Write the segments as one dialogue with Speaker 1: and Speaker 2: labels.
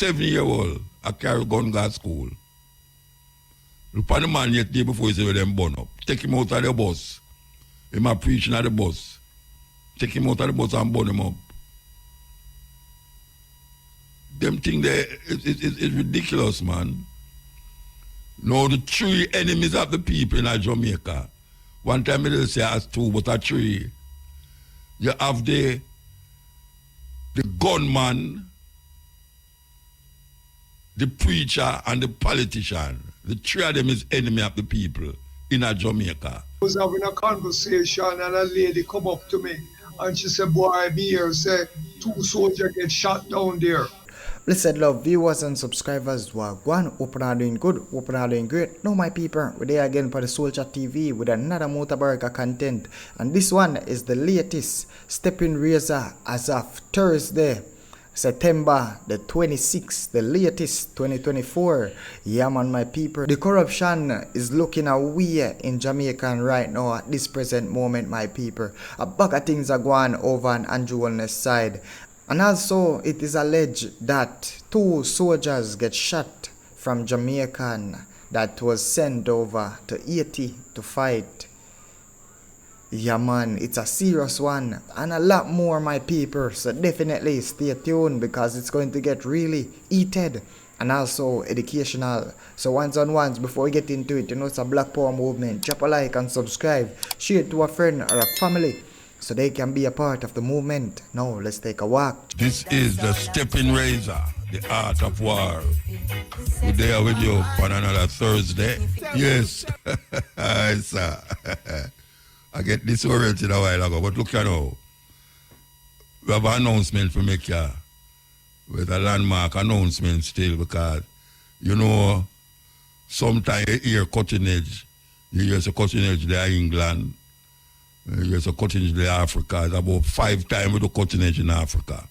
Speaker 1: 7-year-old, I carry gun go to school. Look at the man yet day before he say them burn up. Take him out of the bus. Him a preaching at the bus. Take him out of the bus and burn him up. Them thing there is ridiculous, man. No, the three enemies of the people in Jamaica. One time they say as two, but a three. You have the gunman, the preacher, and the politician. The three of them is enemy of the people in Jamaica.
Speaker 2: I was having a conversation and a lady come up to me and she said, boy, me here say 2 soldiers get shot down there.
Speaker 3: Blessed love viewers and subscribers, Wagwan, hope you are doing good, hope you are doing great. Now my people, we're there again for the Soldier TV with another Mutabaruka content, and this one is the latest Steppin razor as of Thursday, September the 26th, the latest 2024. Yeah man, my people, the corruption is looking away in Jamaica right now at this present moment, my people. A bag of things are going over on Andrew Wellness side. And also, it is alleged that 2 soldiers get shot from Jamaican that was sent over to Haiti to fight. Yeah man, it's a serious one and a lot more, my people. So definitely stay tuned because it's going to get really heated and also educational. So ones on ones, before we get into it, you know it's a Black Power movement. Drop a like and subscribe. Share it to a friend or a family, so they can be a part of the movement. Now, let's take a walk.
Speaker 1: This is the Steppin razor, the art of war. We're there with you on another Thursday. Yes, sir. I get disoriented a while ago, but look at now. We have an announcement to make here with a landmark announcement still, because, you know, sometimes you hear cutting edge. You hear the cutting edge there in England. There's a cutting edge in Africa. It's about 5 times with the cutting edge in Africa.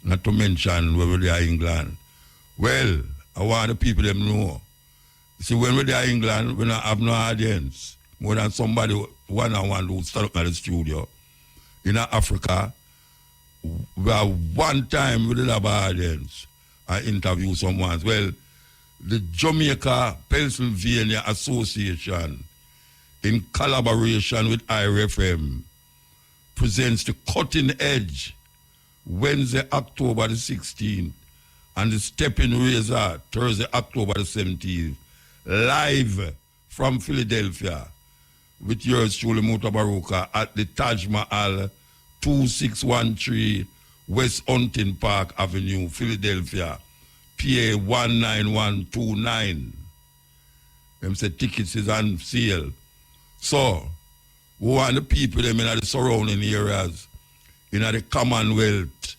Speaker 1: Not to mention when we're there in England. Well, I want the people them know. See, when we're there in England, we don't have no audience. More than somebody one-on-one who stand up at the studio. In Africa, we have one time we did have an audience. I interview someone. Well, the Jamaica Pennsylvania Association, in collaboration with IRFM, presents the Cutting Edge Wednesday, October the 16th, and the Steppin razor Thursday, October the 17th, live from Philadelphia with yours truly, Mutabaruka, at the Taj Mahal, 2613 West Hunting Park Avenue, Philadelphia, PA 19129. Them say tickets is on sale. So, we want the people them in the surrounding areas, in the Commonwealth,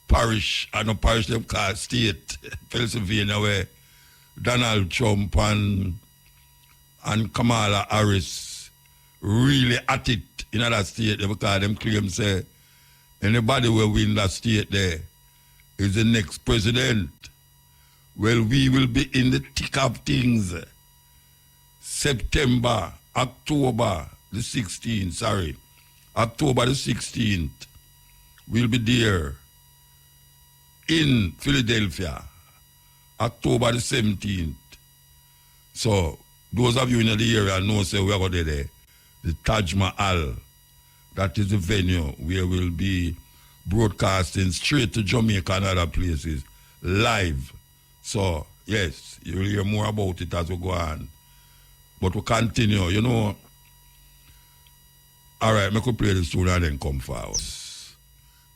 Speaker 1: parish, and the parish them called state, Pennsylvania, where Donald Trump and Kamala Harris really at it in that state, because them claim say anybody will win that state there is the next president. Well, we will be in the thick of things. October the 16th, we'll be there in Philadelphia, October the 17th. So, those of you in the area know, say we are going there. The Taj Mahal, that is the venue where we'll be broadcasting straight to Jamaica and other places, live. So, yes, you'll hear more about it as we go on. But we continue, you know. All right, I could play the tune and then come forward.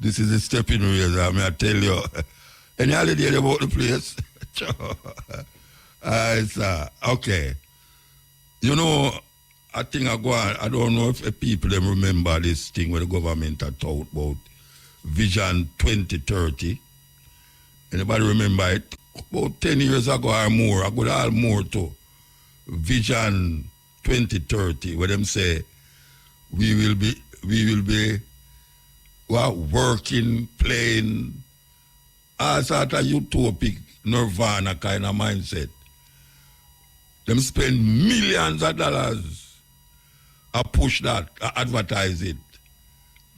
Speaker 1: This is the Steppin razor, I mean, I tell you. Any holiday about the place? Sir. Okay. You know, I think I don't know if people them remember this thing where the government had talked about Vision 2030. Anybody remember it? About 10 years ago or more, I got all more too. Vision 2030, where them say we will be working, playing, all sort of utopic nirvana kind of mindset. Them spend millions of dollars to push that, advertise it.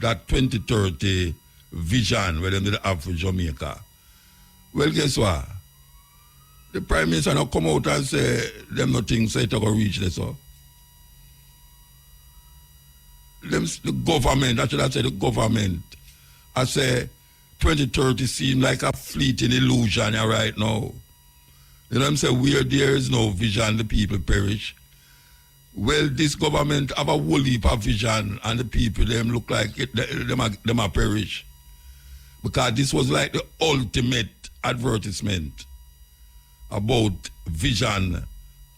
Speaker 1: That 2030 vision where them did have for Jamaica. Well, guess what? The Prime Minister now come out and say them nothing say to go reach this. So. The government, I should have said the government, I say 2030 seems like a fleeting illusion right now. You know what I'm saying? Where there is no vision, the people perish. Well, this government have a whole heap of vision and the people, them look like them are perish. Because this was like the ultimate advertisement about Vision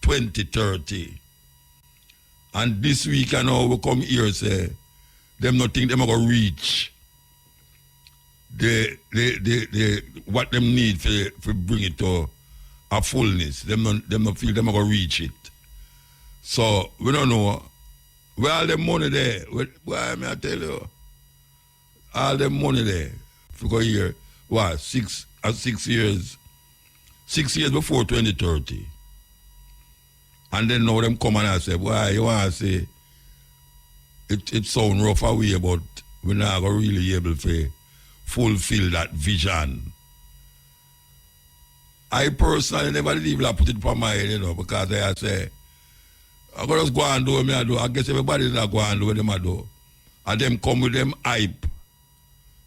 Speaker 1: 2030. And this week, I know we come here say, them not think them are going to reach what them need for bring it to a fullness. Them not feel them are going to reach it. So, we don't know. Where all the money there? Why may I tell you? All the money there. If you go here, what, 6 years? 6 years before 2030. And then now them come and I say, why you want to say it sound rough away, but we're not going to really be able to fulfill that vision. I personally never did even put it upon my head, because I say, I'm going to just go and do what I do. I guess everybody that go and do what them I do. And them come with them hype.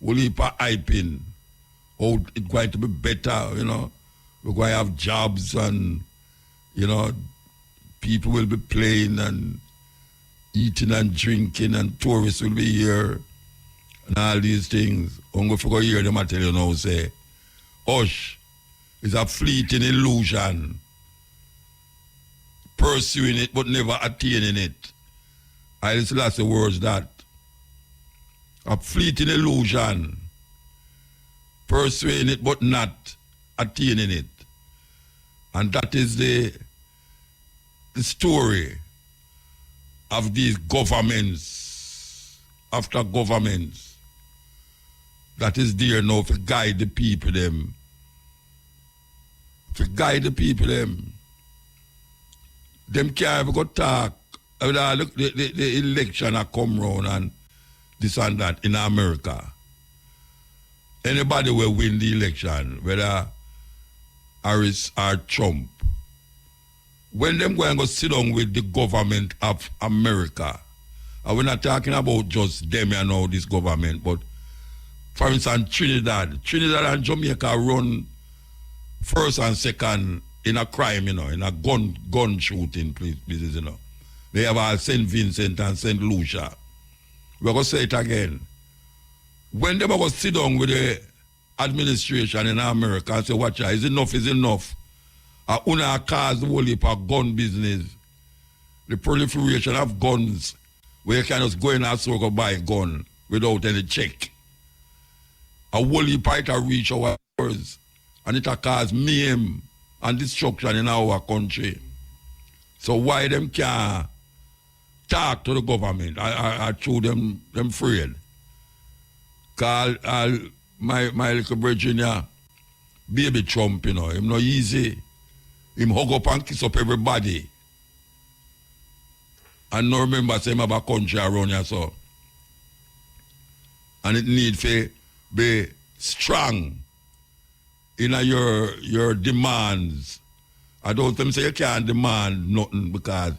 Speaker 1: We'll keep hyping. Oh, it's going to be better, We're going to have jobs and, people will be playing and eating and drinking and tourists will be here and all these things. I'm going to go hear them, I tell you now, say, hush, it's a fleeting illusion. Pursuing it but never attaining it. I just last the words that. A fleeting illusion. Pursuing it but not attaining it. And that is the story of these governments, after governments, that is there now to guide the people them. To guide the people them. Them can't ever go talk. The election a come round and this and that in America. Anybody will win the election, whether Harris or Trump. When them go and go sit down with the government of America, and we're not talking about just them and all this government, but for instance, Trinidad and Jamaica run first and second in a crime, in a gun shooting places, They have St. Vincent and St. Lucia. We're going to say it again. When they go sit down with the administration in America and say, watch out, is enough? Una cause the whole heap of gun business. The proliferation of guns, where you can just go in and store buy a gun without any check. A whole heap of reach our borders, and it cause mayhem and destruction in our country. So why them can't talk to the government? I show them afraid. Cause my little Virginia, baby Trump, him not easy. Him hug up and kiss up everybody. And no remember say him have a country around here, so. And it need to be strong in your demands. I don't think say you can't demand nothing, because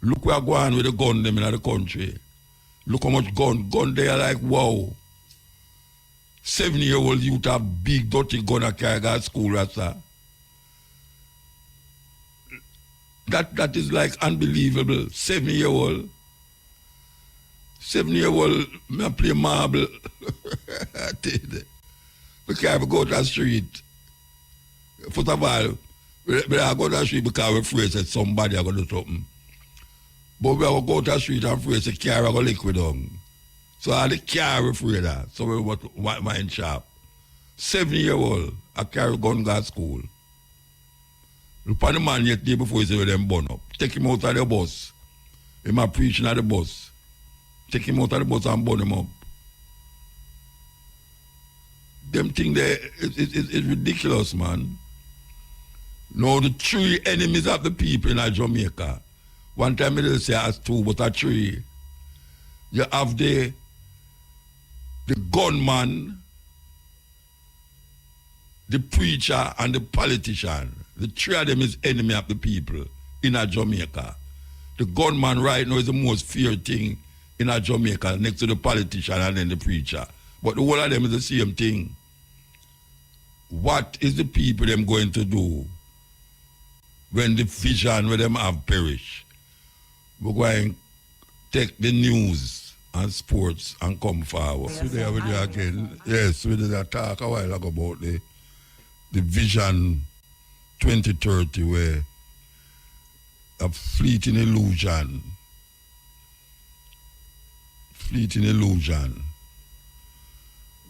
Speaker 1: look where go on with the gun them in the country. Look how much gun they are like, wow. 7-year-old youth have big dirty gun at carry at school, Rasta. That is like unbelievable. 7-year-old. 7-year-old, me play marble. We can't go to the street. First of all, we go to the street because we're afraid that somebody are going to do something. But we go to the street and afraid that car are going to liquid on. So all the car we're afraid of. So we want mind sharp. 7-year-old, I carry gun to school. Look at the man yet day before he say them burn up. Take him out of the bus. Him a preaching at the bus. Take him out of the bus and burn him up. Them thing there, it's ridiculous, man. Now the three enemies of the people in Jamaica. One time they say as two, but a three. You have the gunman, the preacher and the politician, the three of them is enemy of the people in a Jamaica. The gunman right now is the most feared thing in a Jamaica, next to the politician and then the preacher. But the whole of them is the same thing. What is the people them going to do when the vision where them have perished? We're going to take the news and sports and come forward. So there with you again. Yes, we did talk a while ago about the vision 2030 where a fleeting illusion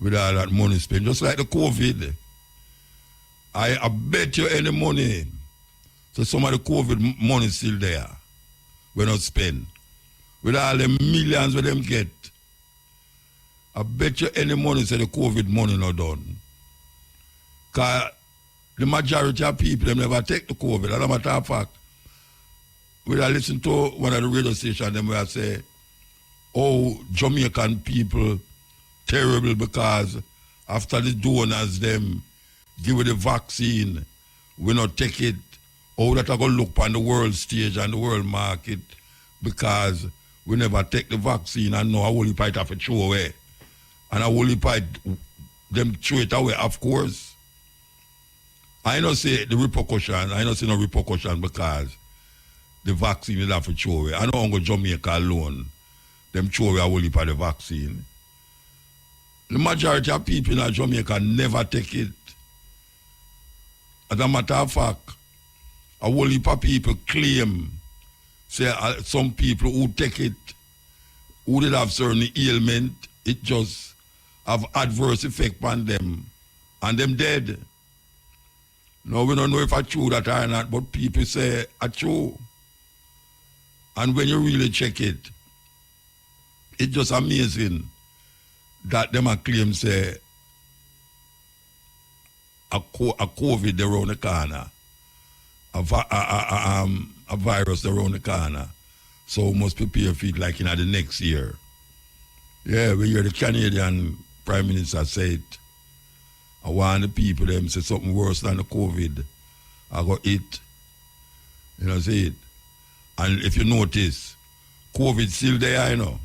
Speaker 1: with all that money spent, just like the COVID. I bet you any money, so some of the COVID money still there, we not spend. With all the millions we them get, I bet you any money say the COVID money not done. Because the majority of people them never take the COVID. As a matter of fact, when I listen to one of the radio stations, them where I say, oh, Jamaican people terrible because after the donors them give it the vaccine, we not take it. Oh, that I go look on the world stage and the world market because we never take the vaccine and know a whole heap it have to throw away. And a whole heap them throw it away, of course. I don't say the repercussion, I don't say no repercussion because the vaccine is have to throw away. I don't go Jamaica alone. Them throw away a whole heap of the vaccine. The majority of people in Jamaica never take it. As a matter of fact, a whole heap of people claim, say some people who take it, who did have certain ailment, it just have adverse effect on them, and them dead. Now we don't know if it's true that or not, but people say it's true. And when you really check it, it's just amazing that them a claim say a COVID around the corner, a virus around the corner. So we must prepare for it like in the next year. Yeah, we hear the Canadian Prime Minister say it. I want the people them say something worse than the COVID. I got it. You know, say it. And if you notice, COVID still there, you know.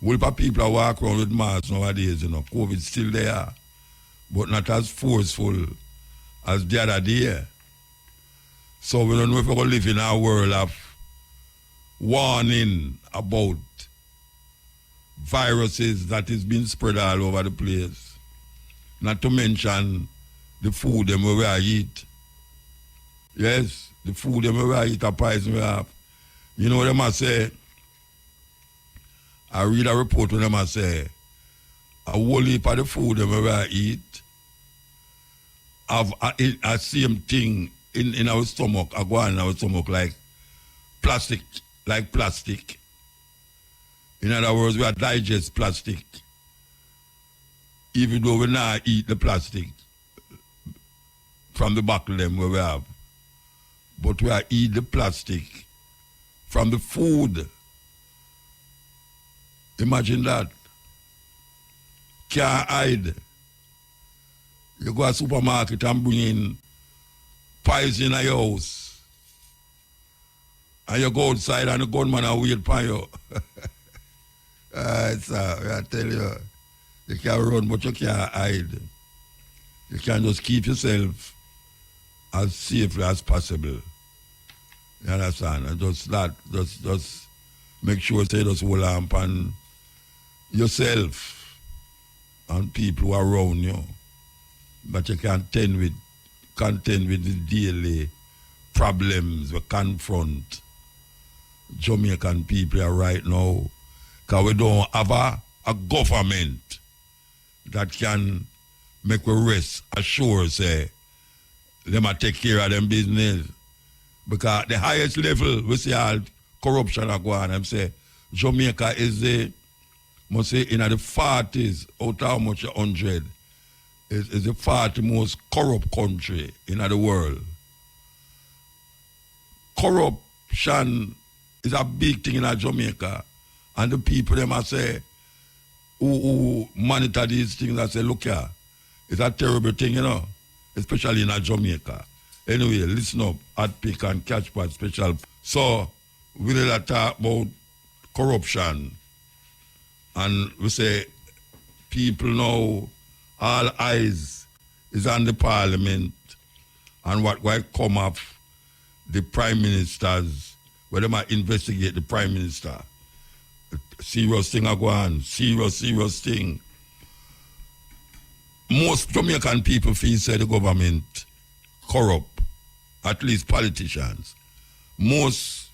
Speaker 1: Whole heap of people are walk around with masks nowadays, you know. COVID still there. But not as forceful as the other day. So we don't know if we're going to live in a world of warning about viruses that is being spread all over the place. Not to mention the food them we eat. Yes, the food them we eat, a poison we have. You know what them I say? I read a report when them I say, a whole heap of the food them we eat have a same thing in our stomach, a go on in our stomach like plastic. In other words, we digest plastic. Even though we not eat the plastic from the bottle them where we have. But we are eat the plastic from the food. Imagine that. Can't hide. You go to a supermarket and bring in poison in your house. And you go outside and the gunman will wait for you. I tell you. You can run, but you can't hide. You can just keep yourself as safely as possible. You understand? And just make sure you just hold on upon yourself and people who are around you. But you can contend with the daily problems we confront Jamaican people right now. Because we don't have a government that can make a rest assure say them a take care of them business. Because the highest level we see all corruption are going on. Them say Jamaica is the must say in the 40s out of how much 100 is the 40 most corrupt country in the world. Corruption is a big thing in Jamaica. And the people them I say who monitor these things, I say, look here, It's a terrible thing, you know, especially in Jamaica. Anyway, listen up, hot pick and catch part special. So, we did talk about corruption. And we say, people now, all eyes is on the parliament and what will come up the prime ministers, where they might investigate the prime minister. Serious thing are going on, serious thing. Most Jamaican people feel say the government corrupt, at least politicians. Most,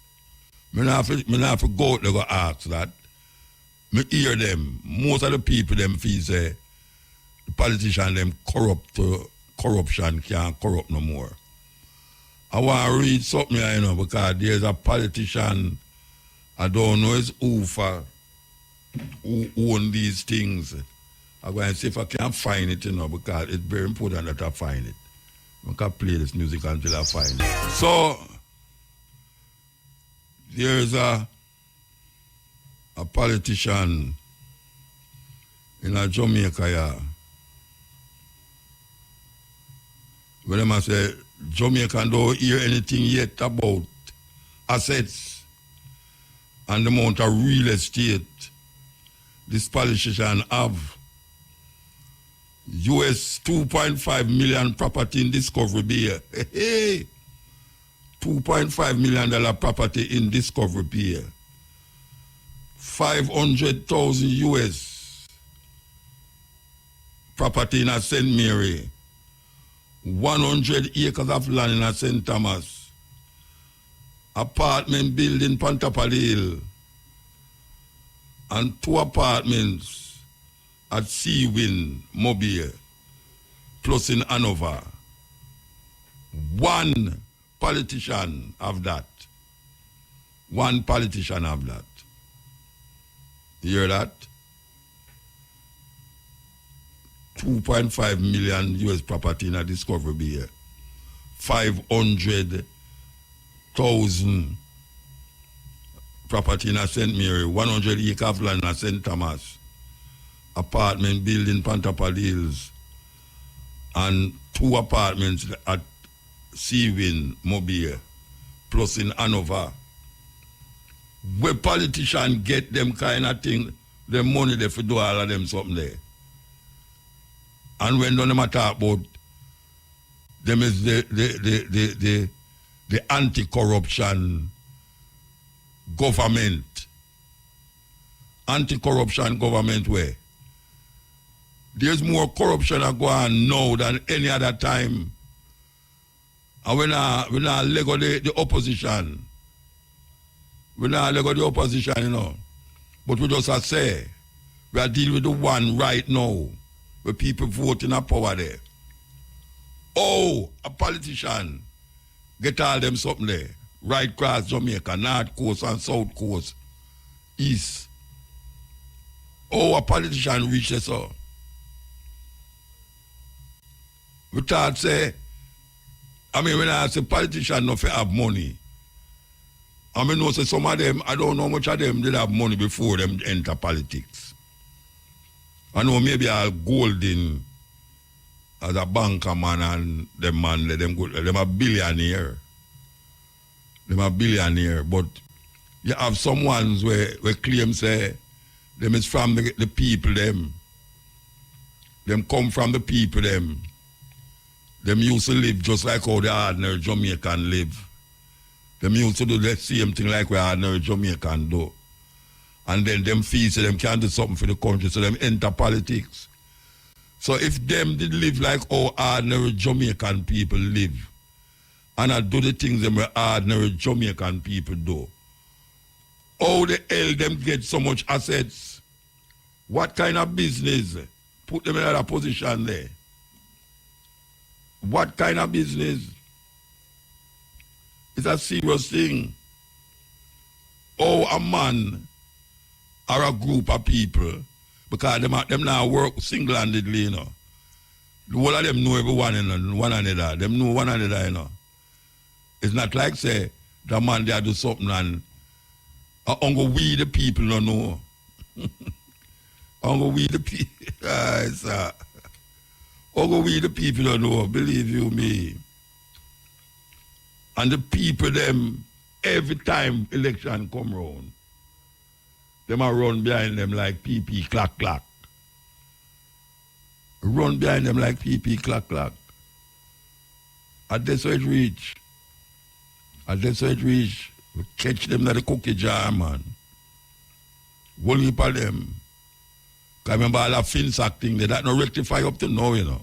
Speaker 1: me not have to go out there go ask that. Me hear them. Most of the people them feel say the politicians them corruption can't corrupt no more. I want to read something here, you know, because there's a politician, I don't know his who own these things. I'm going to see if I can find it, you know, because it's very important that I find it. I can play this music until I find it. So, there's a politician in Jamaica, yeah. When I say Jamaican don't hear anything yet about assets and the amount of real estate this politician have. US 2.5 million property in Discovery Bay. Hey, $2.5 million property in Discovery Bay. 500,000 US property in St. Mary. 100 acres of land in St. Thomas. Apartment building Pantapalil. And 2 apartments at Seawind, Mobile, plus in Hanover. 1 politician have that. 1 politician have that. You hear that? 2.5 million US property in a Discovery Bay. 500,000 property in a St. Mary. 100 acre of land in a St. Thomas. Apartment building Pantapalils. And 2 apartments at Seawind, Mobile, plus in Hanover. Where politicians get them kind of thing, the money they for do all of them something there. And when them talk about them is the anti-corruption government. Anti-corruption government where there's more corruption going on now than any other time. And when I lego the opposition, we not lego the opposition, you know. But we just say, we are dealing with the one right now, where people voting a power there. Oh, a politician get all them something there. Right across Jamaica, North Coast and South Coast, East. Oh, a politician reach this out. We thought say, when I say politician not have money, I know say some of them, I don't know how much of them did have money before them enter politics. I know maybe I'll Golden as a banker man and them man, them a billionaire. Them a billionaire, but you have some ones where claim say them is from the people them. Them come from the people them. Them used to live just like how the ordinary Jamaican live. Them used to do the same thing like we ordinary Jamaican do. And then them feel so them can do something for the country, so them enter politics. So if them did live like how ordinary Jamaican people live, and I do the things them ordinary Jamaican people do, how the hell them get so much assets? What kind of business put them in that position there? What kind of business? It's a serious thing. Oh, a man or a group of people, because them now work single-handedly, you know. The whole of them know everyone, you know, one another. Them know one another, you know. It's not like, say, the man there do something and we the people don't know. We the people. Although we the people don't know, believe you me. And the people them, every time election come round, them are run behind them like PP clack clack. Run behind them like PP clack clack. At this way it reach. At this way it reach. We catch them at the cookie jar, man. One heap of them. I remember all that Finsack thing there, that no rectify up to now, you know.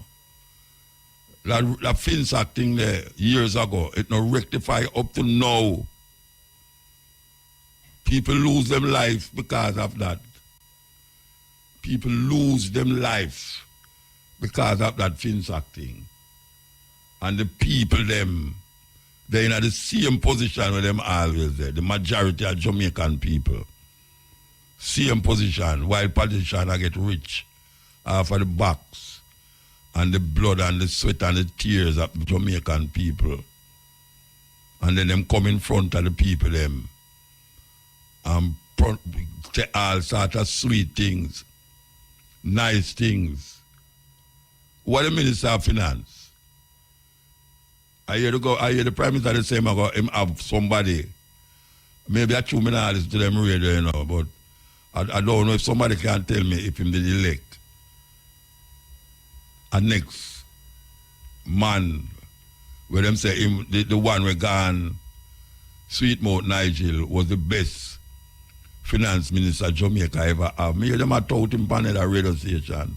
Speaker 1: That Finsack thing there, years ago, it no rectify up to now. People lose them life because of that. People lose them life because of that Finsack thing. And the people them, they're in the same position with them always there. The majority of Jamaican people. Same position, while politicians get rich off of the backs and the blood and the sweat and the tears of the Jamaican people. And then them come in front of the people them and say all sorts of sweet things, nice things. What the Minister of Finance? I hear the Prime Minister say him have somebody. Maybe I true me not listen to them radio, you know, but I don't know if somebody can tell me if him did elect a next man where them say him the one we gone Sweetmouth Nigel was the best finance minister Jamaica ever have. Me hear them a tout him on the radio station.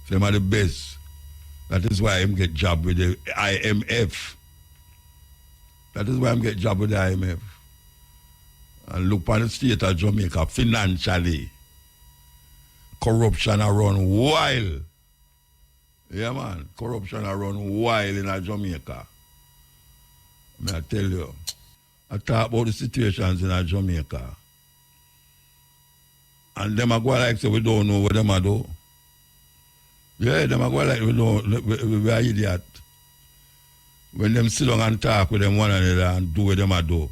Speaker 1: Say him are the best. That is why him get job with the IMF. That is why him get job with the IMF. And look on the state of Jamaica financially. Corruption around wild. Yeah, man. Corruption around wild in Jamaica. I tell you. I talk about the situations in Jamaica. And them are going like say we don't know what them are do. Yeah, them are going like we are idiot. When them sit down and talk with them one another and do what them are do.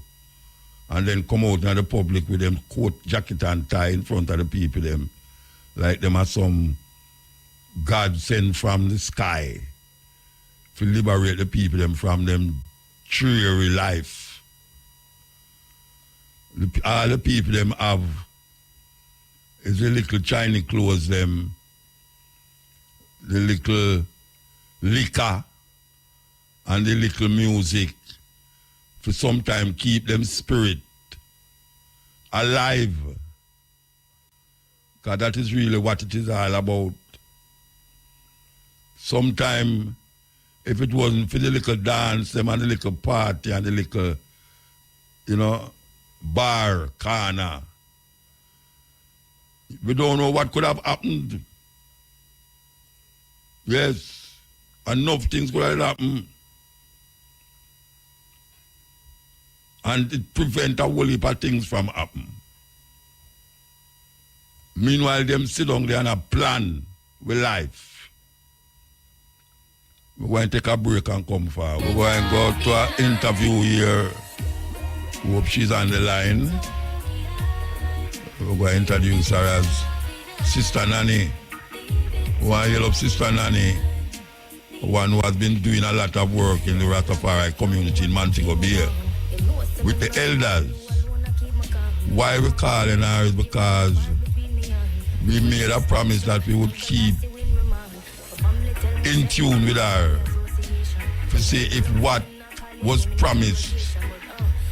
Speaker 1: And then come out in the public with them coat, jacket and tie in front of the people them. Like them are some God sent from the sky to liberate the people them from them dreary life. All the people them have is the little Chinese clothes them, the little liquor and the little music to sometimes keep them spirit alive. Because that is really what it is all about. Sometimes, if it wasn't for the little dance, them and the little party and the little, bar, corner, we don't know what could have happened. Yes, enough things could have happened. And it prevent a whole heap of things from happening. Meanwhile, them sit down there and a plan with life. We're going to take a break and come forward. We're going to go to an interview here. Hope she's on the line. We're going to introduce her as Sister Nanny. We want to yell up Sister Nanny, one who has been doing a lot of work in the Rastafari community in Montego Bay with the elders. Why we're calling her is because we made a promise that we would keep in tune with her to see if what was promised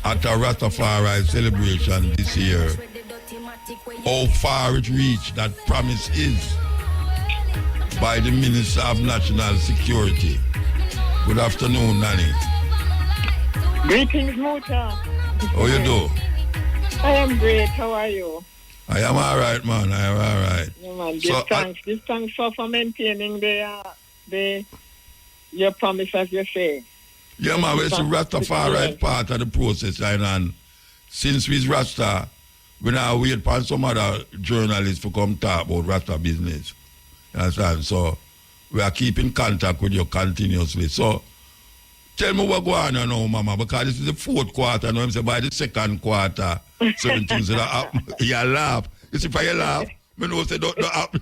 Speaker 1: at our Rastafari celebration this year, how far it reached that promise is by the Minister of National Security. Good afternoon, Nanny.
Speaker 4: Greetings, Muta.
Speaker 1: How you do?
Speaker 4: I am great. How are you?
Speaker 1: I am all right, man. I am all right.
Speaker 4: Yeah, man. This thanks for maintaining your promise, as you say.
Speaker 1: Yeah, man. It's the Rastafari part of the process, and since we's Rasta, we now wait for some other journalists to come talk about Rasta business. You understand? So we are keeping contact with you continuously. So tell me what's going on now, Mama, because this is the fourth quarter. Now I'm saying by the second quarter, certain things that happen. You laugh. You see, if I laugh, I know say don't happen.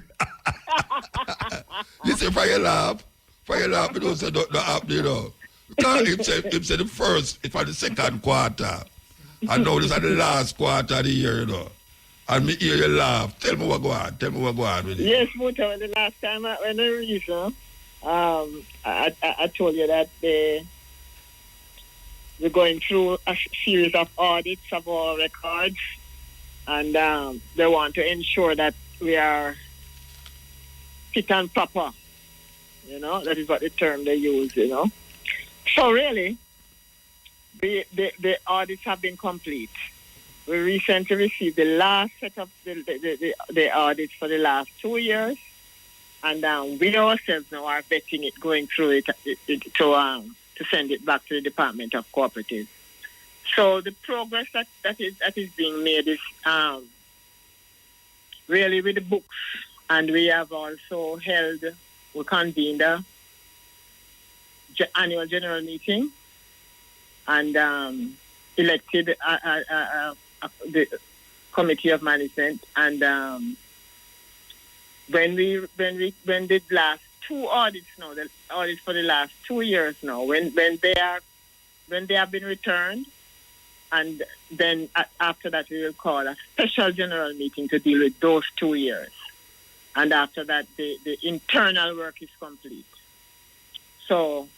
Speaker 1: You see, if I laugh, For you laugh, you don't say not happen, you know. Because him say the first, if for the second quarter. And now this is the last quarter of the year, you know. And me hear you laugh. Tell me what go on. Tell me what go on with it.
Speaker 4: Yes, Muta, the last time when I reached, I told you that we're going through a series of audits of our records, and they want to ensure that we are fit and proper. You know, that is what the term they use, you know. So really, the audits have been complete. We recently received the last set of the audits for the last 2 years, and we ourselves now are vetting it, going through it to send it back to the Department of Cooperatives. So the progress that is being made is really with the books, and we have also we convened a annual general meeting and elected the committee of management, and when the last two audits now, the audits for the last 2 years now, when they have been returned, and then after that we will call a special general meeting to deal with those 2 years, and after that the internal work is complete. So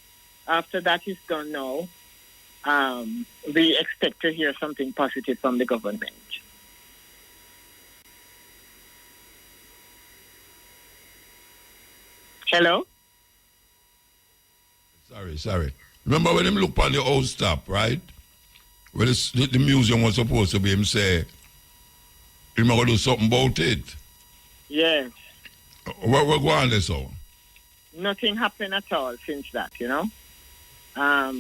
Speaker 4: after that is done now, we expect to hear something positive from the government. Hello?
Speaker 1: Sorry. Remember when him look on the old stop, right? When the museum was supposed to be, him say, him going to do something about it.
Speaker 4: Yes.
Speaker 1: What going on there, so?
Speaker 4: Nothing happened at all since that, you know. I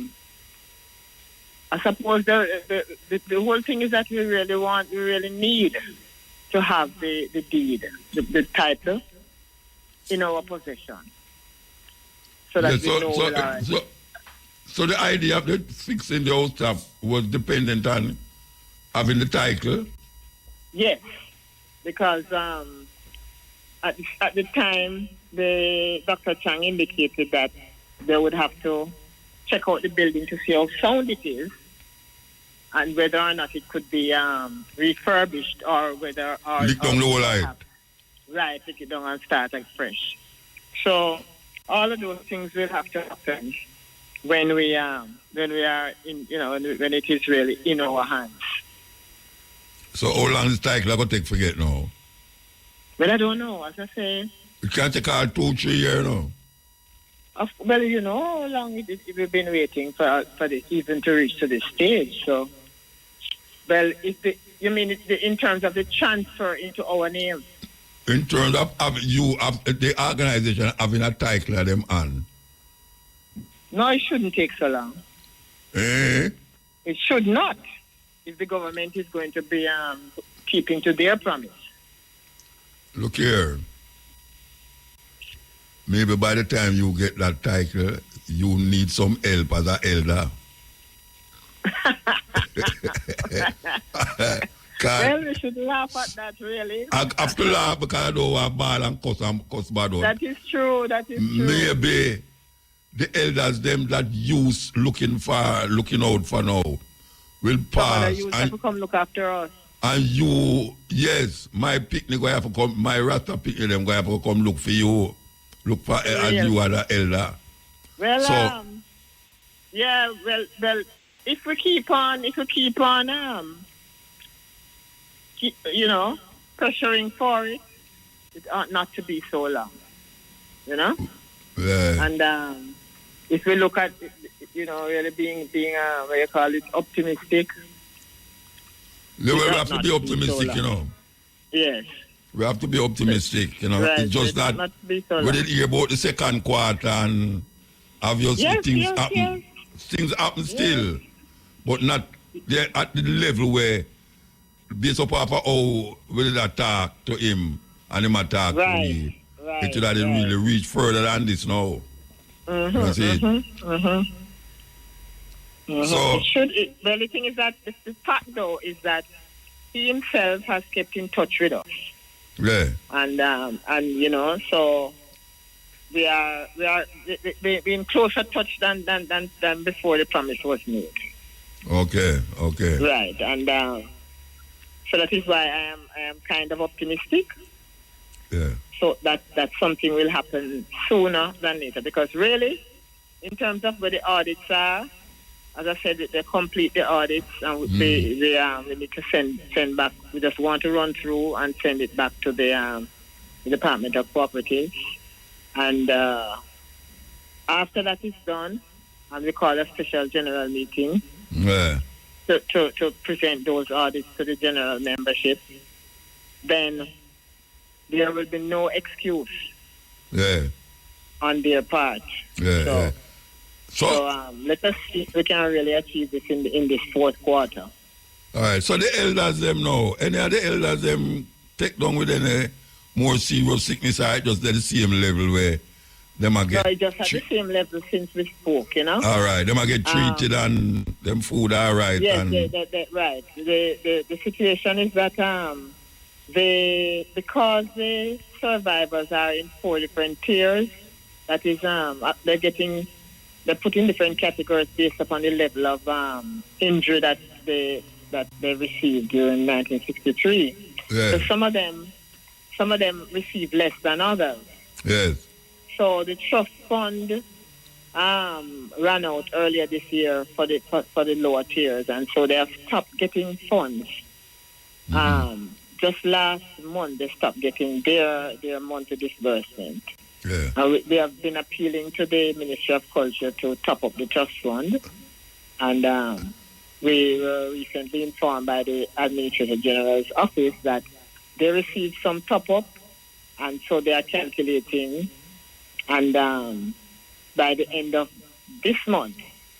Speaker 4: suppose the whole thing is that we really need to have the deed, the title in our possession. So that we know
Speaker 1: so the idea of the fixing the old stuff was dependent on having the title?
Speaker 4: Yes, because at the time, Dr. Chang indicated that they would have to check out the building to see how sound it is, and whether or not it could be refurbished, or whether
Speaker 1: lick down the whole light.
Speaker 4: Right, lick it down and start fresh. So all of those things will have to happen when we are in, you know, when it is really in our hands.
Speaker 1: So how long is the title going to take forget now?
Speaker 4: Well, I don't know, as I say.
Speaker 1: It can't take all 2-3 years now.
Speaker 4: Well, you know how long we've been waiting for this even to reach to this stage. So, well, you mean in terms of the transfer into our name?
Speaker 1: In terms of the organization having a title of them on?
Speaker 4: No, it shouldn't take so long.
Speaker 1: Eh?
Speaker 4: It should not, if the government is going to be keeping to their promise.
Speaker 1: Look here. Maybe by the time you get that title, you need some help as an elder.
Speaker 4: Well, we should laugh at that, really.
Speaker 1: I have to laugh because I don't want ball and cuss bad.
Speaker 4: That is true.
Speaker 1: Maybe the elders, them that use looking out for now, will pass.
Speaker 4: Some have to come look after us.
Speaker 1: And you, yes, my picnic going to have to come, my Rasta picnic, them going to have to come look for you. Look for as you are the elder.
Speaker 4: Well,
Speaker 1: so,
Speaker 4: yeah, well, if we keep on, you know, pressuring for it, it ought not to be so long, you know.
Speaker 1: Yeah.
Speaker 4: And if we look at, you know, really being what you call it, optimistic.
Speaker 1: Yeah, well, we have to be optimistic, you know.
Speaker 4: Yes.
Speaker 1: We have to be optimistic, you know.
Speaker 4: Right.
Speaker 1: It's just that
Speaker 4: we
Speaker 1: didn't hear about the second quarter and obviously things happen. Things happen still, but not at the level where based upon how we did attack to him and him attack to me. It should have really reach further than this now.
Speaker 4: Mm-hmm,
Speaker 1: That's it. So
Speaker 4: well, the thing is that the fact though is that he himself has kept in touch with us.
Speaker 1: Yeah.
Speaker 4: And you know, so we're in closer touch than before the promise was made.
Speaker 1: Okay.
Speaker 4: Right, and so that is why I am kind of optimistic.
Speaker 1: Yeah.
Speaker 4: So that something will happen sooner than later, because really, in terms of where the audits are, as I said, they complete the audits, and we need to send back. We just want to run through and send it back to the Department of Cooperatives, and after that is done, and we call a special general meeting.
Speaker 1: Yeah.
Speaker 4: To present those audits to the general membership, then there will be no excuse on their part. So let us see if we can really achieve this in this fourth quarter.
Speaker 1: All right. So the elders them know. Any of the elders them take down with any more serious sickness, or just at the same level where them are get.
Speaker 4: No, just at the same level since we spoke, you know.
Speaker 1: All right. Them are get treated and them food all right.
Speaker 4: Yes,
Speaker 1: and
Speaker 4: right. The situation is that because the survivors are in 4 different tiers, that is they're put in different categories based upon the level of injury that they received during 1963.
Speaker 1: Yeah.
Speaker 4: So some of them received less than others.
Speaker 1: Yes.
Speaker 4: So the trust fund ran out earlier this year for the lower tiers, and so they have stopped getting funds. Just last month they stopped getting their monthly disbursement.
Speaker 1: Yeah.
Speaker 4: We have been appealing to the Ministry of Culture to top up the trust fund, and we were recently informed by the Administrator General's office that they received some top up, and so they are calculating, and by the end of this month,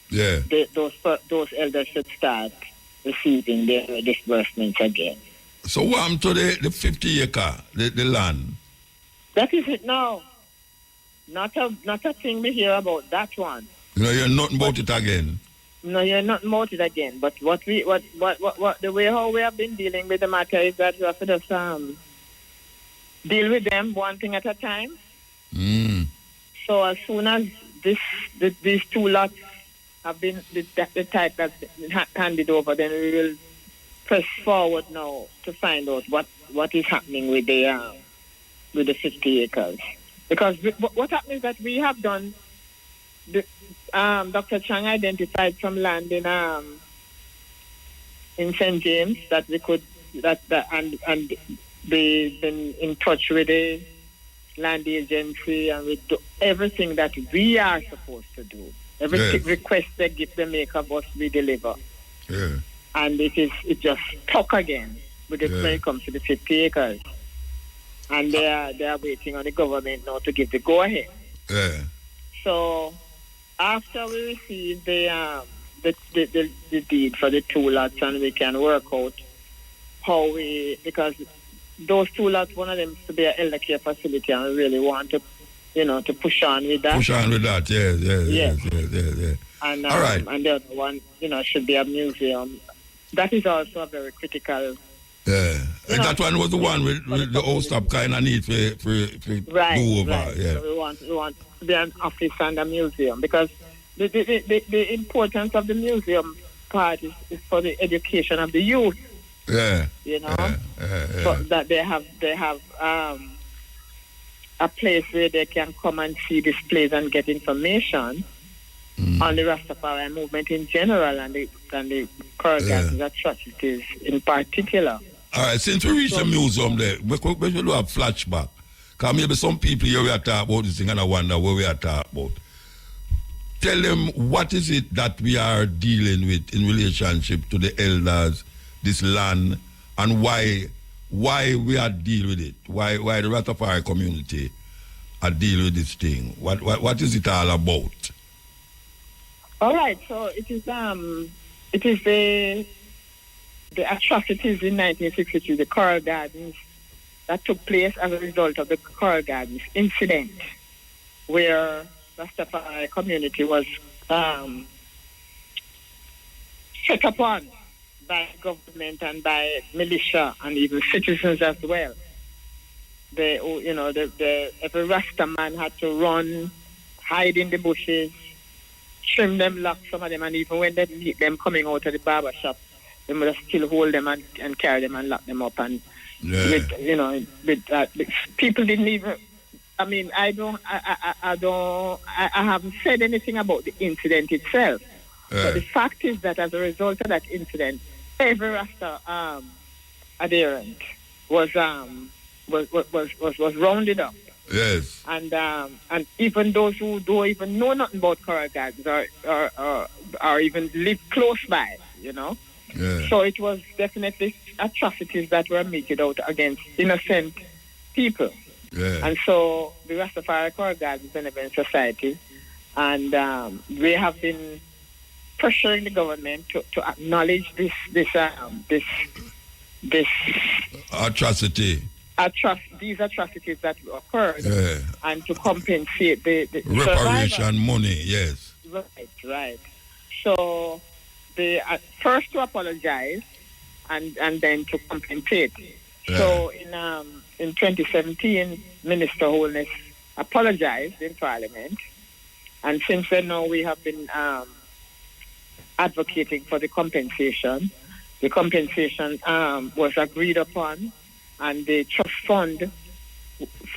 Speaker 4: those elders should start receiving their disbursements again.
Speaker 1: So what happened to the 50 acre, the land?
Speaker 4: That is it now. Not a thing we hear about that one.
Speaker 1: You know, you're nothing about it again.
Speaker 4: No, you're not about it again. But what the way how we have been dealing with the matter is that we have to just deal with them one thing at a time. So as soon as these 2 lots have been the type that's been handed over, then we will press forward now to find out what is happening with the 50 acres. Because what happened is that we have done, Dr. Chang identified some land in St. James that we could and they've been in touch with the land agency, and we do everything that we are supposed to do. Every request they give, they make of us, we deliver.
Speaker 1: Yeah.
Speaker 4: And it just stuck again when it comes to the 50 acres. And they are waiting on the government now to give the go ahead.
Speaker 1: Yeah.
Speaker 4: So after we receive the deed for the 2 lots, and we can work out how because those 2 lots, one of them is to be an elder care facility, and we really want to, to push on with that.
Speaker 1: Push on with that, yes.
Speaker 4: And
Speaker 1: all right.
Speaker 4: And the other one, should be a museum. That is also a very critical.
Speaker 1: Yeah, and that one was the one with the old stop kind of need for do over.
Speaker 4: Right.
Speaker 1: Yeah.
Speaker 4: So we want to be an office and a museum, because the importance of the museum part is for the education of the youth.
Speaker 1: Yeah.
Speaker 4: So that they have a place where they can come and see displays and get information on the Rastafari movement in general, and the Coral Gardens atrocities in particular.
Speaker 1: All right, since we reached the museum there, we should do a flashback. Because maybe some people here we are talking about this thing and I wonder what we are talking about. Tell them what is it that we are dealing with in relationship to the elders, this land, and why we are dealing with it. Why the Rastafari community are dealing with this thing. What is it all about?
Speaker 4: All right, so it is the atrocities in 1963, the Coral Gardens, that took place as a result of the Coral Gardens incident, where the Rastafari community was set upon by government and by militia and even citizens as well. every Rasta man had to run, hide in the bushes, trim them, lock some of them, and even when they meet them coming out of the barber shop, they would still hold them and carry them and lock them up. And people didn't even. I mean, I haven't said anything about the incident itself. But the fact is that as a result of that incident, every Rasta adherent was rounded up.
Speaker 1: Yes.
Speaker 4: And even those who don't even know nothing about Coral Gardens or even live close by,
Speaker 1: Yeah.
Speaker 4: So it was definitely atrocities that were meted out against innocent people.
Speaker 1: Yeah.
Speaker 4: And so the Rastafari Coral Gardens Benevolent Society, and we have been pressuring the government to acknowledge this
Speaker 1: atrocity.
Speaker 4: These atrocities that occurred,
Speaker 1: Yeah.
Speaker 4: and to compensate the
Speaker 1: Reparation
Speaker 4: survivors.
Speaker 1: money, yes.
Speaker 4: Right. So they first to apologize and then to compensate.
Speaker 1: Yeah.
Speaker 4: So in 2017, Minister Holness apologized in Parliament, and since then now we have been advocating for the compensation. The compensation was agreed upon, and the trust fund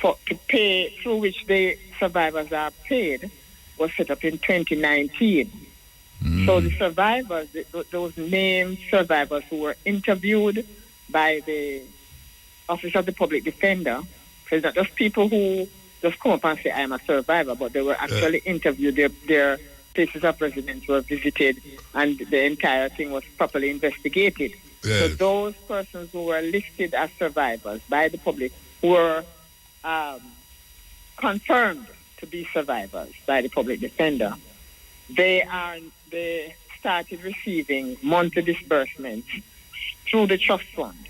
Speaker 4: to pay through which the survivors are paid was set up in 2019. So the survivors, those named survivors who were interviewed by the Office of the Public Defender, so it's not just people who just come up and say, I'm a survivor, but they were actually interviewed. Their places of residence were visited, and the entire thing was properly investigated.
Speaker 1: Yes.
Speaker 4: So those persons who were listed as survivors by the public were confirmed to be survivors by the Public Defender. They started receiving monthly disbursements through the trust fund,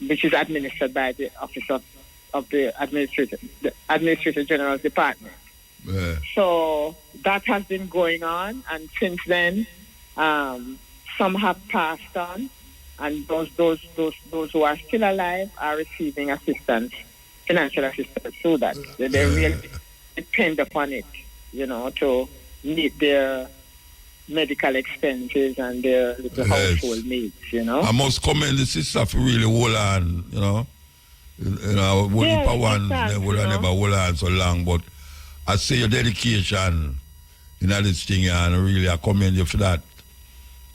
Speaker 4: which is administered by the Office of the Administrator General's Department.
Speaker 1: Yeah.
Speaker 4: So that has been going on, and since then, some have passed on, and those who are still alive are receiving assistance, financial assistance through that. They really depend upon it, to meet their medical expenses and their household needs,
Speaker 1: I must commend the sister for really hold on, wouldn't one they would have never hold on so long, but I see your dedication in this thing, and really I commend you for that.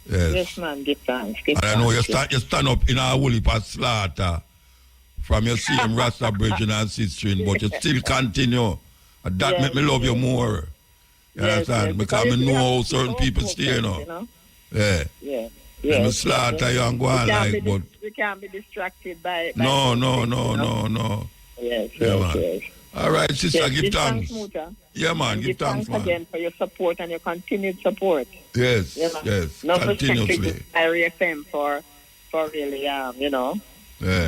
Speaker 4: Yes, man, give thanks.
Speaker 1: And I know you stand up in a whole heap of slaughter from your same Rasta Bridge and sistering, but you still continue. And that make me love you more. You understand? Because I know how certain people stay, Yeah.
Speaker 4: Yeah.
Speaker 1: Slaughter you and go on like, but
Speaker 4: we can't be distracted by
Speaker 1: no.
Speaker 4: Yes.
Speaker 1: All right, sister, give thanks.
Speaker 4: Muta.
Speaker 1: Yeah, man, give thanks, man.
Speaker 4: Again for your support and your continued support.
Speaker 1: Yes,
Speaker 4: No
Speaker 1: continuously.
Speaker 4: Irie FM for really,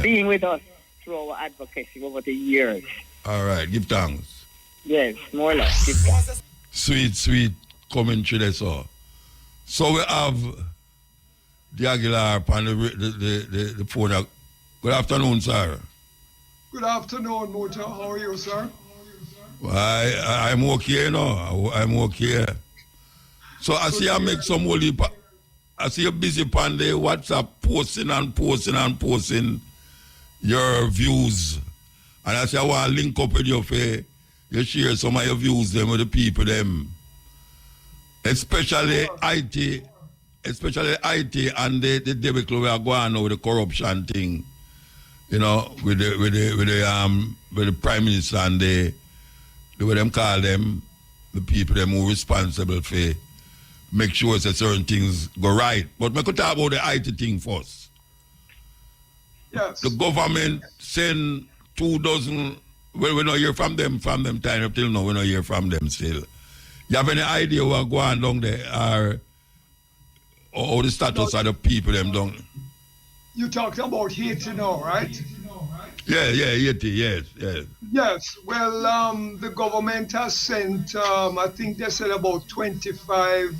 Speaker 4: being with us through our advocacy over the years.
Speaker 1: All right, give thanks.
Speaker 4: Yes, more love. Give thanks.
Speaker 1: Sweet commentary there, so we have the Aguilar on the phone. Good afternoon, sir.
Speaker 2: Good afternoon, Muta. How are you, sir?
Speaker 1: I'm okay, I'm okay. So I see I make some holy. I see you busy on the WhatsApp posting your views. And I say I want to link up with you for you share some of your views them with the people them. Especially IT and the debacle we are going on with the corruption thing. With the Prime Minister and the way them call them, the people them who are responsible for make sure that certain things go right. But we could talk about the IT thing first.
Speaker 2: Yes.
Speaker 1: The government send 24, we don't hear from them time up till now, we don't hear from them still. You have any idea what going down there or the status of the people them down?
Speaker 2: You talked about Haiti now, right?
Speaker 1: Yeah, Haiti, yes.
Speaker 2: Yes, well, the government has sent, I think they said about 24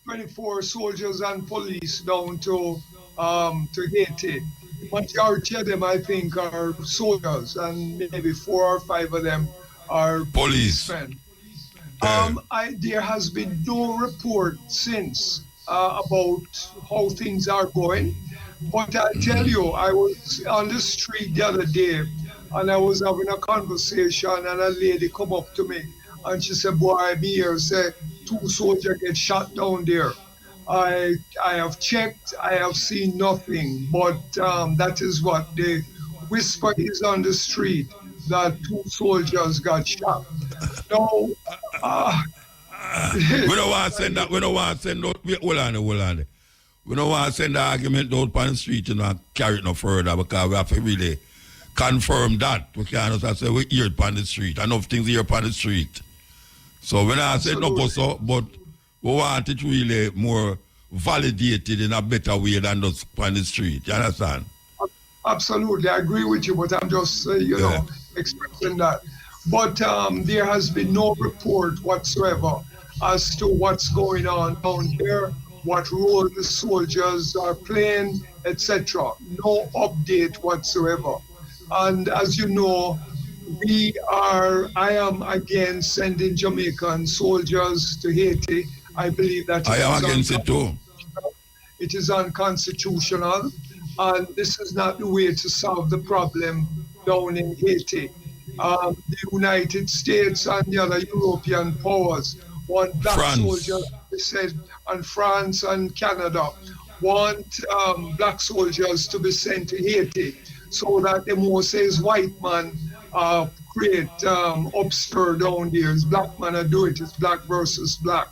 Speaker 1: 24
Speaker 2: soldiers and police down to Haiti. majority of them, I think, are soldiers, and maybe 4 or 5 of them are
Speaker 1: Police.
Speaker 2: policemen.
Speaker 1: Yeah.
Speaker 2: There has been no report since about how things are going. But I tell you, I was on the street the other day and I was having a conversation and a lady come up to me and she said, boy, I'm here, say, 2 soldiers get shot down there. I have checked, I have seen nothing, but that is what the whisper is on the street, that 2 soldiers got shot. Now, uh,
Speaker 1: We don't want to send that. We don't want to send out. Hold on. We don't want to send the argument out on the street, and carry it no further, because we have to really confirm that. We can't just say we hear it on the street. Enough things here on the street. So when I said no, so, but we want it really more validated in a better way than just on the street. You understand?
Speaker 2: Absolutely, I agree with you, but I'm just, expressing that. But there has been no report whatsoever as to what's going on down here, what role the soldiers are playing, etc. No update whatsoever. And as you know, I am again sending Jamaican soldiers to Haiti. I believe that
Speaker 1: I am against it too.
Speaker 2: it is unconstitutional, and this is not the way to solve the problem down in Haiti. The United States and the other European powers want black
Speaker 1: France.
Speaker 2: soldiers, they said, and France and Canada want black soldiers to be sent to Haiti so that the most says white man create upstir down there. It's black man that do it. It's black versus black.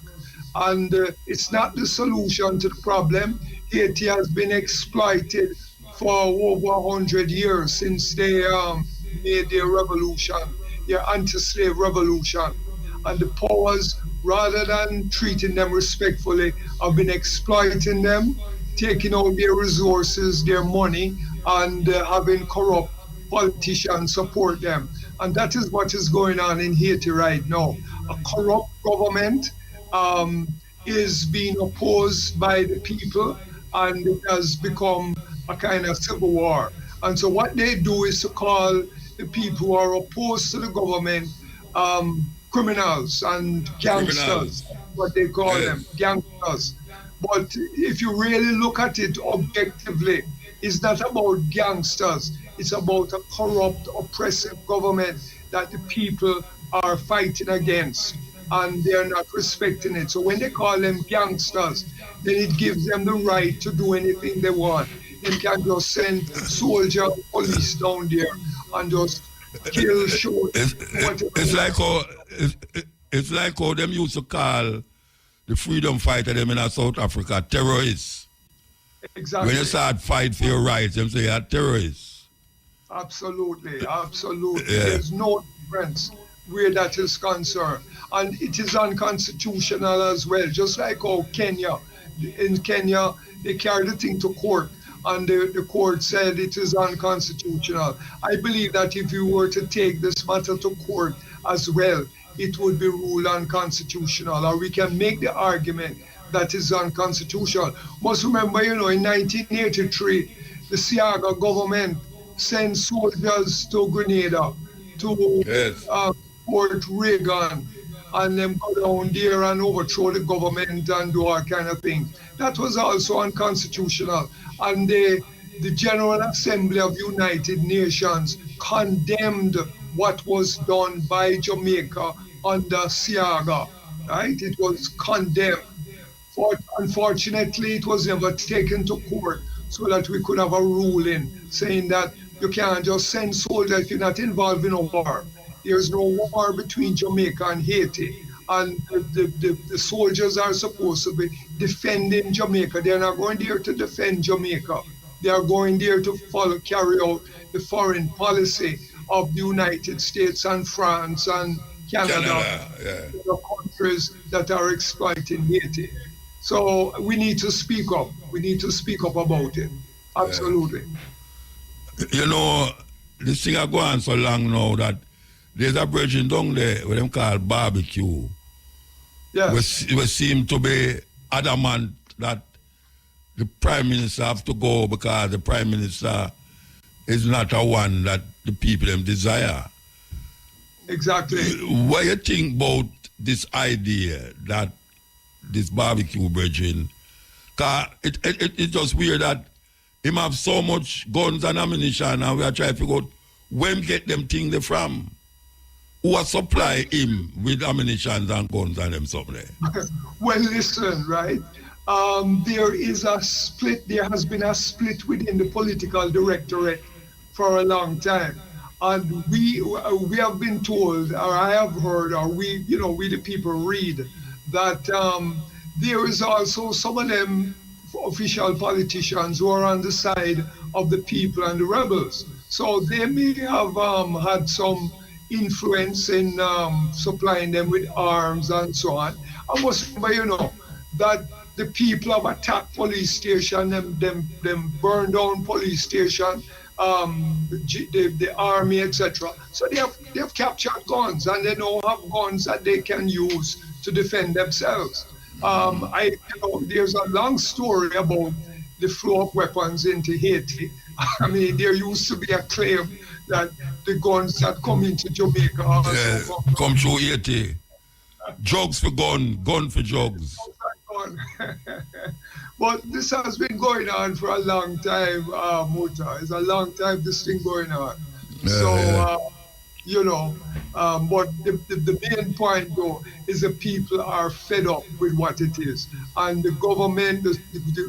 Speaker 2: And it's not the solution to the problem. Haiti has been exploited for over 100 years since they made their revolution, their anti-slave revolution. And the powers, rather than treating them respectfully, have been exploiting them, taking out their resources, their money, and having corrupt politicians support them. And that is what is going on in Haiti right now. A corrupt government is being opposed by the people, and it has become a kind of civil war. And so what they do is to call the people who are opposed to the government criminals and gangsters, what they call them, gangsters. But if you really look at it objectively, it's not about gangsters. It's about a corrupt, oppressive government that the people are fighting against, and they're not respecting it. So when they call them gangsters, then it gives them the right to do anything they want. They can just send soldier, police down there and just kill, shoot.
Speaker 1: It's like how them used to call the freedom fighter them in South Africa terrorists.
Speaker 2: Exactly.
Speaker 1: When you start fight for your rights, them say you're terrorists.
Speaker 2: Absolutely. Yeah. There's no difference where that is concerned. And it is unconstitutional as well, just like how in Kenya, they carried the thing to court, and the court said it is unconstitutional. I believe that if you were to take this matter to court as well, it would be ruled unconstitutional, or we can make the argument that is unconstitutional. Must remember, in 1983, the Siaga government sent soldiers to Grenada, to Fort Reagan, and them go down there and overthrow the government and do all kind of things. That was also unconstitutional. And the General Assembly of United Nations condemned what was done by Jamaica under Siaga, right? It was condemned. But unfortunately, it was never taken to court so that we could have a ruling saying that you can't just send soldiers if you're not involved in a war. There's no war between Jamaica and Haiti. And the soldiers are supposed to be defending Jamaica. They're not going there to defend Jamaica. They are going there to carry out the foreign policy of the United States and France and Canada, the countries that are exploiting Haiti. So we need to speak up. We need to speak up about it. Absolutely.
Speaker 1: This thing has gone on so long now that there's a bridge down there what them call barbecue.
Speaker 2: Yeah.
Speaker 1: We seem to be adamant that the Prime Minister have to go because the Prime Minister is not a one that the people them desire.
Speaker 2: Exactly.
Speaker 1: What you think about this idea that this barbecue brethren, because it's just weird that him have so much guns and ammunition and we are trying to figure out when get them things they from. Who are supply him with ammunition and guns and them something?
Speaker 2: Well, listen, right? There is a split. There has been a split within the political directorate for a long time, and we have been told, or I have heard, or we the people read that there is also some of them official politicians who are on the side of the people and the rebels. So they may have had some influence in supplying them with arms and so on. I must remember, that the people have attacked police station, them burned down police station, the army, etc. So they have captured guns, and they now have guns that they can use to defend themselves. There's a long story about the flow of weapons into Haiti. I mean, there used to be a claim that the guns that come into Jamaica also
Speaker 1: come through Haiti. Drugs for gun for drugs.
Speaker 2: But this has been going on for a long time, Muta. It's a long time this thing going on. But the main point, though, is the people are fed up with what it is. And the government, the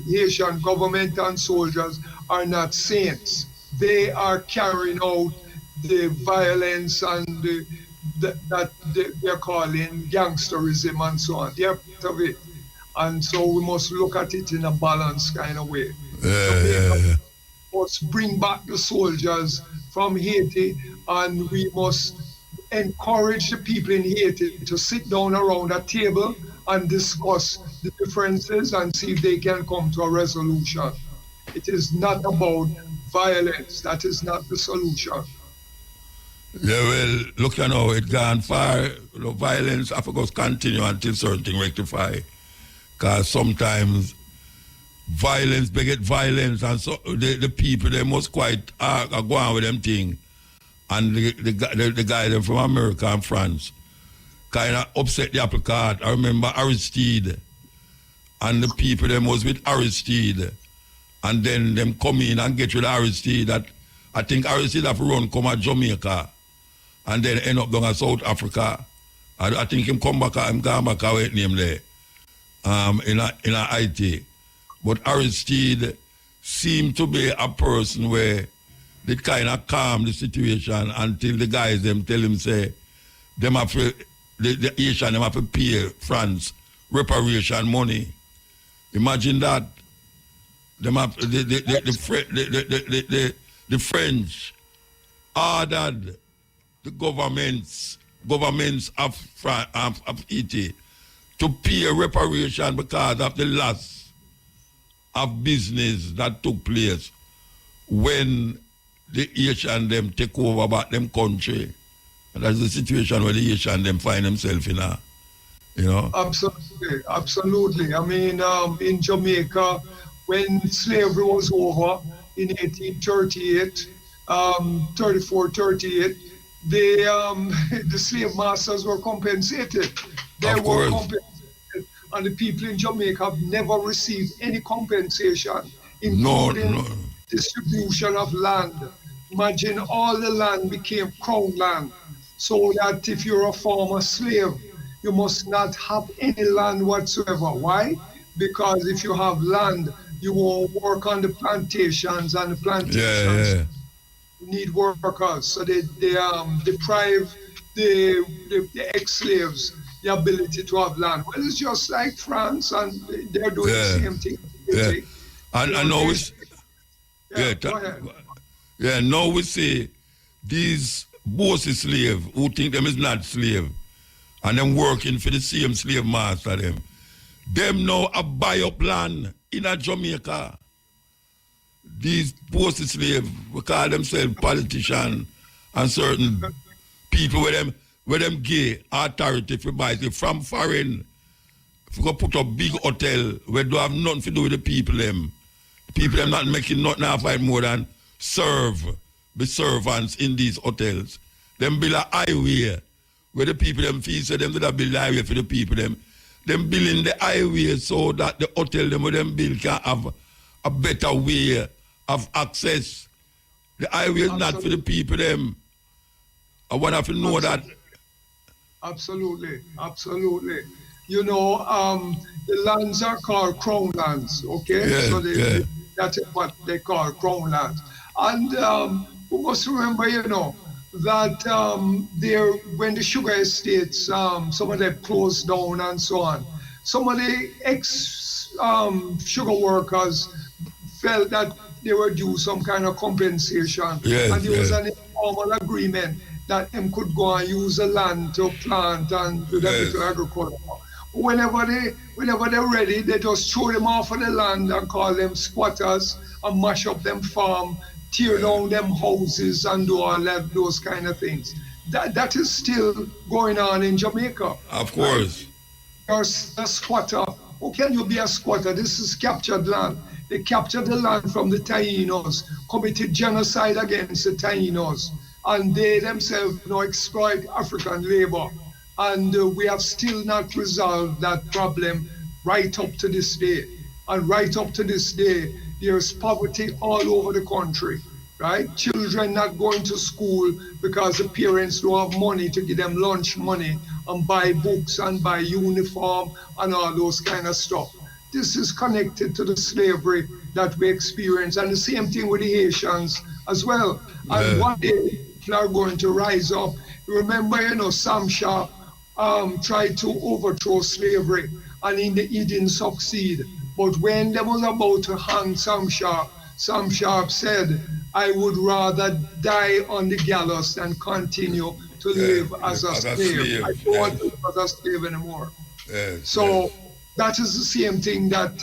Speaker 2: Haitian government and soldiers are not saints. They are carrying out the violence and that they're calling gangsterism and so on. They're part of it. And so we must look at it in a balanced kind of way. Must bring back the soldiers from Haiti, and we must encourage the people in Haiti to sit down around a table and discuss the differences and see if they can come to a resolution. It is not about violence. That is not the solution.
Speaker 1: Yeah, well, look, it gone far. The violence, I forgot, continue until certain thing rectify. Because sometimes violence beget violence, and so the people, they must quite go on with them thing. And the guy them from America and France kind of upset the apple cart. I remember Aristide, and the people, them was with Aristide. And then them come in and get rid of Aristide. That I think Aristide have run come at Jamaica and then end up down at South Africa. I think him come back, him gone back away name there. In a IT. But Aristide seemed to be a person where they kind of calm the situation until the guys them tell him say them have to, the Asian them have to pay France reparation money. Imagine that. Them have, the French ordered the governments of Haiti to pay reparation because of the loss of business that took place when the Asian them take over about them country. And that's the situation where the Asian them find themselves in a,
Speaker 2: Absolutely. I mean, in Jamaica, when slavery was over in 1838, 38, the slave masters were compensated. They were compensated, and the people in Jamaica have never received any compensation, including distribution of land. Imagine all the land became crown land, so that if you're a former slave, you must not have any land whatsoever. Why? Because if you have land, you won't work on the plantations, and the plantations need workers. So they deprive the ex-slaves the ability to have land. Well, it's just like France, and they're doing the same thing.
Speaker 1: And now now we see these bossy slaves who think them is not slave, and them working for the same slave master them now a buy up land in a Jamaica. These bossy slaves, we call themselves politicians, and certain people where them gay authority for buy it from foreign. If you go put a big hotel where they have nothing to do with the people them, People them not making nothing half fight more than be servants in these hotels. Them build a highway where the people them feel so them that build a highway for the people them. Them building the highway so that the hotel them with them build can have a better way of access. The highway is not for the people them. I want to know that.
Speaker 2: Absolutely. You know, the lands are called crown lands, okay?
Speaker 1: Yeah,
Speaker 2: so
Speaker 1: yeah.
Speaker 2: That's what they call crown lands. And we must remember, you know, that there, when the sugar estates, some of them closed down and so on, some of the ex-sugar workers felt that they were due some kind of compensation.
Speaker 1: Yes,
Speaker 2: and there was an informal agreement that them could go and use the land to plant and do that to agriculture. Whenever they're ready, they just throw them off of the land and call them squatters and mash up them farm, tear down them houses and do all that, those kind of things. That is still going on in Jamaica.
Speaker 1: Of course.
Speaker 2: You're a squatter. How can you be a squatter? This is captured land. They captured the land from the Tainos, committed genocide against the Tainos, and they themselves exploit African labor. And we have still not resolved that problem right up to this day. And right up to this day, there's poverty all over the country, right? Children not going to school because the parents don't have money to give them lunch money and buy books and buy uniform and all those kind of stuff. This is connected to the slavery that we experience, and the same thing with the Haitians as well. And one day people are going to rise up. Remember, Sam Sharp tried to overthrow slavery, and he didn't succeed. But when they was about to hang Sam Sharp said, I would rather die on the gallows than continue to live as a slave. I don't want to live as a slave anymore. So that is the same thing that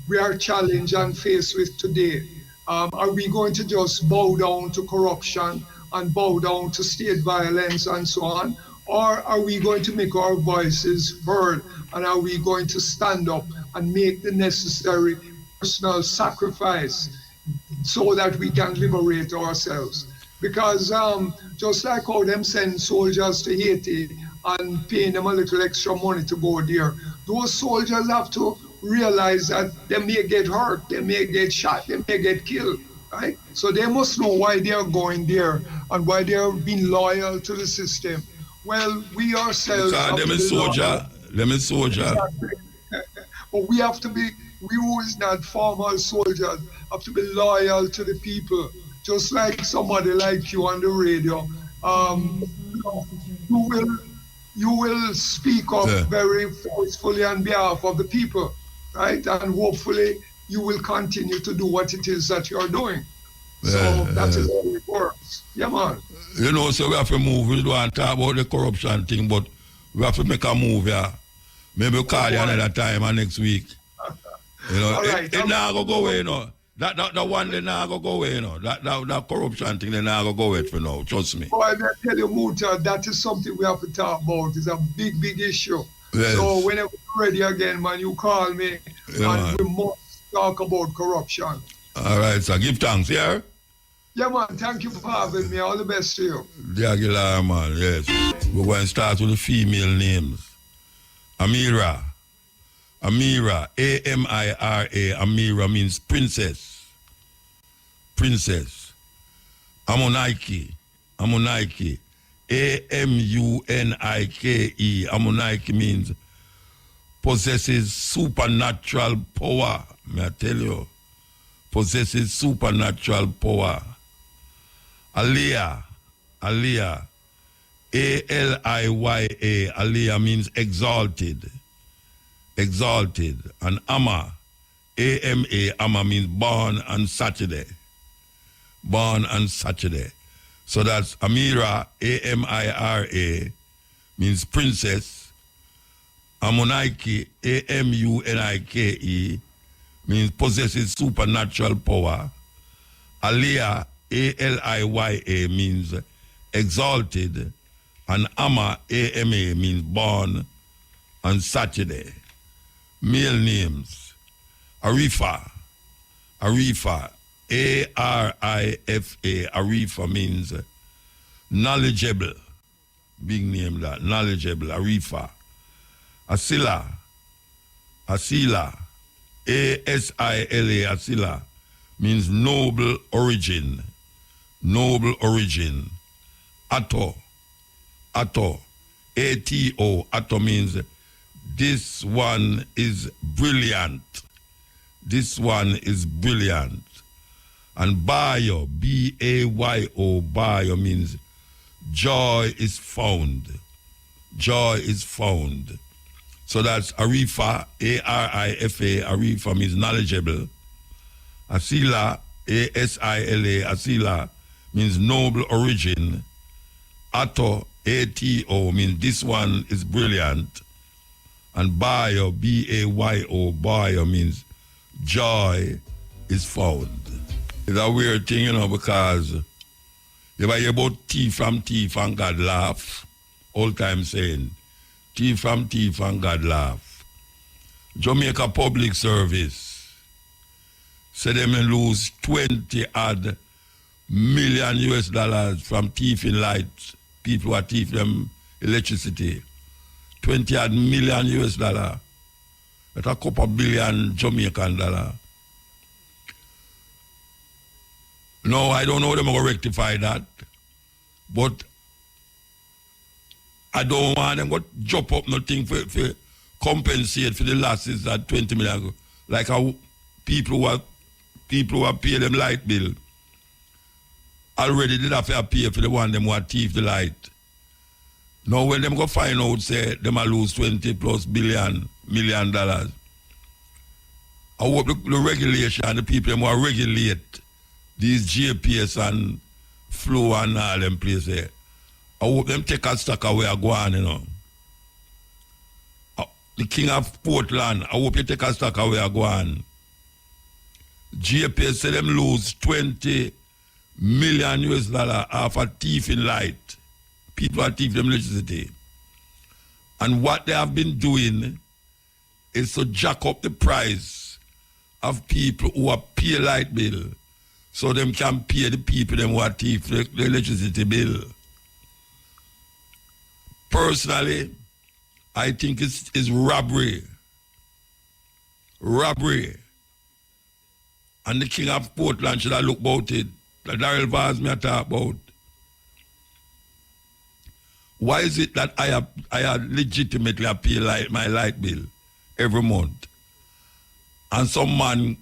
Speaker 2: we are challenged and faced with today. Are we going to just bow down to corruption and bow down to state violence and so on? Or are we going to make our voices heard, and are we going to stand up and make the necessary personal sacrifice so that we can liberate ourselves? Because just like how them send soldiers to Haiti and paying them a little extra money to go there, those soldiers have to realize that they may get hurt, they may get shot, they may get killed, right? So they must know why they are going there and why they are being loyal to the system. Well, we ourselves...
Speaker 1: Them is soldier.
Speaker 2: Exactly. But we have to be, we who is not formal soldiers, have to be loyal to the people. Just like somebody like you on the radio. You will speak up very forcefully on behalf of the people, right? And hopefully you will continue to do what it is that you're doing. So that is how it works. Yeah, man.
Speaker 1: So we have to move. We don't talk about the corruption thing, but we have to make a move, yeah. Maybe we'll call you another time or next week.
Speaker 2: All right.
Speaker 1: It not go away, That one, they not go away, That corruption thing, they not go away for now. Trust me.
Speaker 2: Boy, I tell you, Muta, that is something we have to talk about. It's a big, big issue.
Speaker 1: Yes.
Speaker 2: So whenever you're ready again, man, you call me, and we must talk about corruption.
Speaker 1: All right, so give thanks, yeah?
Speaker 2: Yeah, man, thank you for having me. All the best to you.
Speaker 1: The Aguilar, man, yes. We're going to start with the female names. Amira, A-M-I-R-A, Amira means princess. Princess. Amunike, A-M-U-N-I-K-E, Amunike means possesses supernatural power. May I tell you? Possesses supernatural power. Aliyah, A-L-I-Y-A, Aliyah means exalted. And Amma, A-M-A, Amma means born on Saturday. So that's Amira, A-M-I-R-A, means princess. Amunike, A-M-U-N-I-K-E, means possesses supernatural power. Aliyah, A-L-I-Y-A, means exalted. And Amma, A-M-A, means born on Saturday. Male names. Arifa, Arifa, A-R-I-F-A, Arifa means knowledgeable. Big name that, knowledgeable, Arifa. Asila, Asila, A-S-I-L-A, Asila, means noble origin. Noble origin. Ato, Ato, A-T-O, Ato means this one is brilliant. This one is brilliant. And Bayo, B-A-Y-O, Bayo means joy is found. Joy is found. So that's Arifa, A-R-I-F-A, Arifa means knowledgeable. Asila, A-S-I-L-A, Asila means noble origin. Ato, A-T-O means this one is brilliant. And Bayo, B-A-Y-O, Bayo means joy is found. It's a weird thing, you know, because you ever hear about thief from thief and God laugh? Old time saying, thief from thief and God laugh. Jamaica Public Service said they may lose 20 odd million US dollars from thieving lights. People who are thieving them electricity. 20 odd million US dollar. That's a couple billion Jamaican dollar. No, I don't know how they're going to rectify that. But I don't want them to jump up nothing for compensate for the losses that 20 million. Like how people who are pay them light bill already did have to pay for the one them who thief the light. Now when them go find out, say, them will lose 20 plus million dollars. I hope the regulation and the people them who regulate these GPS and flow and all them places, I hope them take a stock away a go on, you know. The King of Portland, I hope you take a stock away a go on. GPS say them lose 20 million US dollar off a thieving light. People are thieving them electricity. And what they have been doing is to jack up the price of people who are pay light bill so them can pay the people them who are thief the electricity bill. Personally, I think it's robbery. Robbery. And the King of Portland should have looked about it. The Daryl Vaz me talk about. Why is it that I legitimately pay my light bill every month? And some man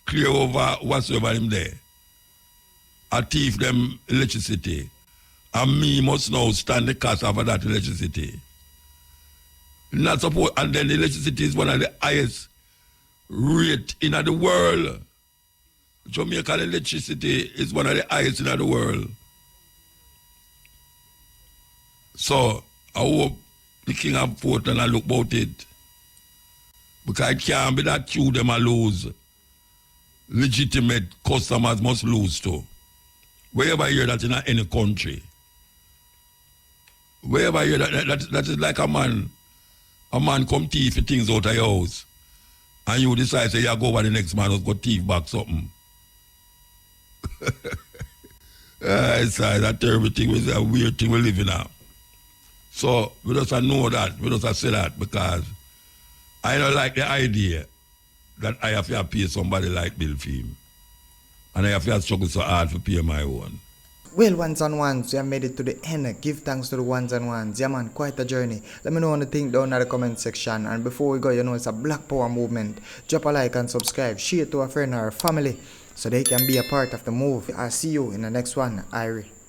Speaker 1: clear over whatsoever him there. I thief them electricity. And me must now stand the cost of that electricity. Not suppose, and then the electricity is one of the highest rate in the world. Jamaican electricity is one of the highest in the world. So I hope the King of Portland look about it. Because it can't be that you them a lose. Legitimate customers must lose too. Wherever you hear that in any country. Wherever you hear that is like a man come thief things out of your house. And you decide say you go over the next man who's got thief back something. It's a terrible thing, it's a weird thing we live in now. So we just know that, we just say that because I don't like the idea that I have to pay somebody like bill for him. And I have to struggle so hard to pay my own.
Speaker 3: Well, ones and ones, we have made it to the end. Give thanks to the ones and ones. Yeah, man, quite a journey. Let me know what you think down in the comment section. And before we go, you know it's a Black Power movement. Drop a like and subscribe. Share it to a friend or a family so they can be a part of the move. I'll see you in the next one. Irie.